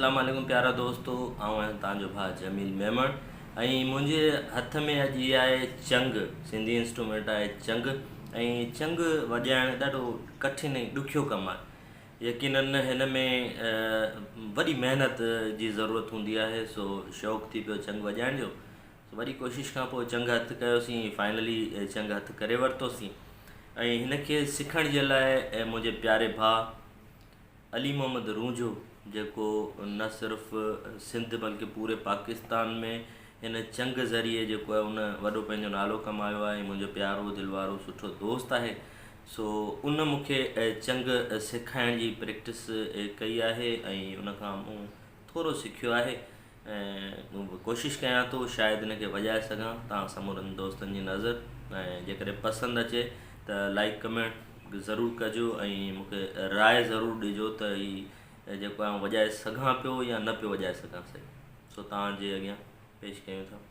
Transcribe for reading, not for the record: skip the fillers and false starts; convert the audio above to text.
अस्सलाम वालेकुम प्यारा दोस्तों, आऊं तव्हांजो भाउ जमील मेमन ऐं मुंहिंजे हथ में अॼु इहा आहे चंग। सिंधी इंस्ट्रूमेंट आहे चंग। ऐं चंग वॼाइणु ॾाढो कठिन ऐं ॾुखियो कमु आहे। यकीनन हिन में वॾी महिनत जी ज़रूरत हूंदी आहे। सो शौक़ु थी पियो चंग वॼाइण जो। वॾी कोशिशि खां पोइ चंग हथु कयोसीं, फाइनली चंग हथु करे वरितोसीं। ऐं हिनखे सिखण जे लाइ मुंहिंजे प्यारे भाउ अली मोहम्मद रूंझो, जेको न सिर्फ़ु सिंध बल्कि पूरे पाकिस्तान में हिन चंग ज़रिए जेको आहे उन वॾो पंहिंजो नालो कमायो आहे। मुंहिंजो प्यारो दिलि वारो सुठो दोस्त आहे। सो उन मूंखे चंग सेखारण जी प्रैक्टिस कई आहे ऐं उनखां मूं थोरो सिखियो आहे ऐं कोशिशि कयां थो शायदि हिनखे वॼाए सघां तव्हां समूरनि दोस्तनि जी नज़र। ऐं जेकॾहिं पसंदि अचे त लाइक कमेंट ज़रूरु कजो ऐं मूंखे राय ज़रूरु ॾिजो त ही जेको आहे वॼाए सघां पियो या न पियो वॼाए सघां सही। सो तव्हांजे अॻियां पेश कयूं था।